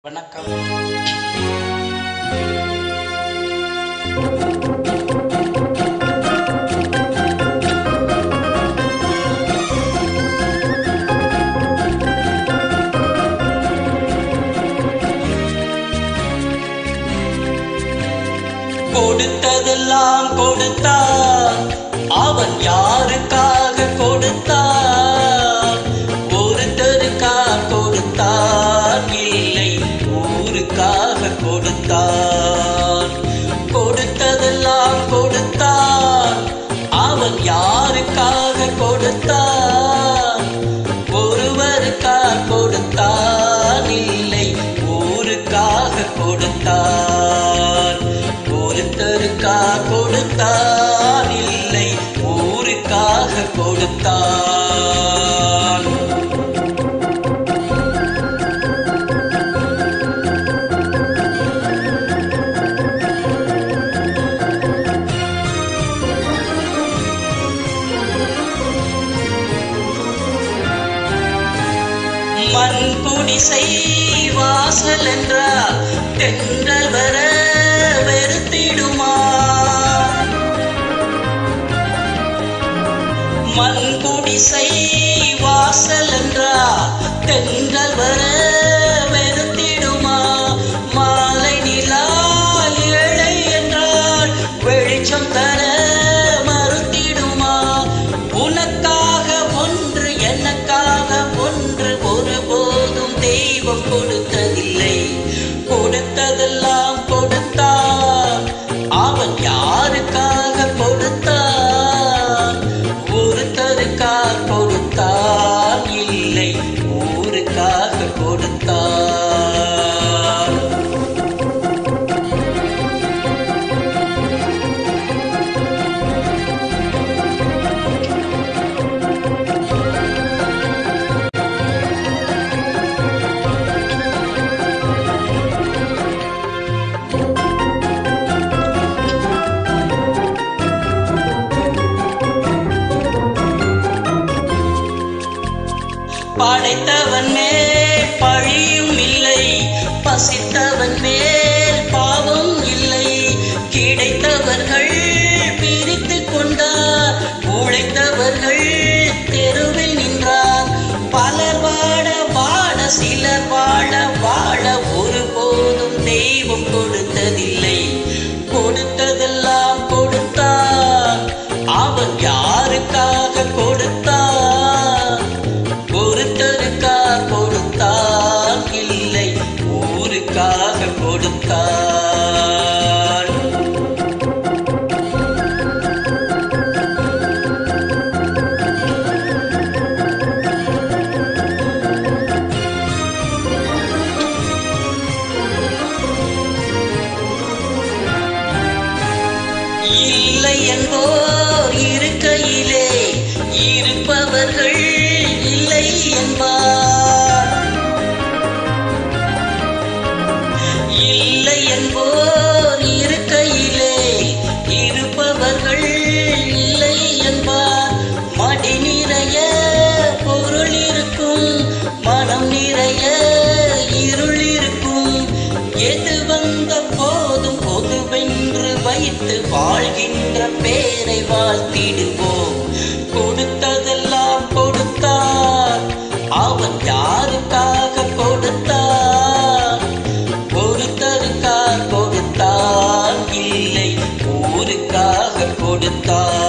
வணக்கம். கொடுத்ததெல்லாம் கொடுத்தான், அவன் யாருக்காக கொடுத்தான்? ஒருத்தருக்காக கொடுத்தான், இல்லை ஊருக்காக கொடுத்தான். கொடுத்ததெல்லாம் கொடுத்தான், அவன் யாருக்காக கொடுத்தான்? ஒருவருக்காக கொடுத்தான், இல்லை ஊருக்காக கொடுத்தான். ஒருத்தருக்காக கொடுத்தான், இல்லை ஊருக்காக கொடுத்தான். மண் குடிசை வாசல் என்றால் தென்றல் வர வெறுத்திடுமா? மண் குடிசை வாசல் என்றால் தென்றல் வர வெறுத்திடுமா? மாலை நிலா ஏழை என்றால் வெளிச்சம் தர மறுத்திடுமா? உனக்காக ஒன்று எனக்காக ஒன்று ஒருபோதும் தெய்வம் கொடுத்ததில்லை. கொடுத்ததெல்லாம் கொடுத்தான், அவன் யாருக்காக கொடுத்தான்? ஒருத்தருக்காக கொடுத்தான், இல்லை ஊருக்காக கொடுத்தான். படைத்தவன் மேல் பழியும் இல்லை, பசித்தவன் மேல் பாவம் இல்லை. கிடைத்தவர்கள் பிரித்து கொண்டார், உழைத்தவர்கள் தெருவில் நின்றார். பலர் வாழ வாழ சிலர் வாழ வாழ ஒருபோதும் தெய்வம் கொடுத்ததில்லை. கொடுத்ததெல்லாம் கொடுத்தான், அவன் யாருக்காக கொடுத்தான்? ஒருத்தருக்காக கொடுத்தான், இல்லை ஊருக்காக கொடுத்தான். இல்லை என்போர் இருக்கையிலே இருப்பவர்கள் இல்லை என்பார். இல்லை என்போர் இருக்கையிலே இருப்பவர்கள் இல்லை என்பார். மடி நிறைய பொருள் இருக்கும், மனம் நிறைய இருள் இருக்கும். எது வந்த போதும் பொதுவென்று வைத்து வாழ்கின்ற பேரை வாழ்த்திடுவோம். கொடுத்ததெல்லாம் கொடுத்தான், அவன் யாருக்காக கொடுத்தான்? ஒருத்தருக்காக கொடுத்தான், இல்லை ஊருக்காக கொடுத்தான்.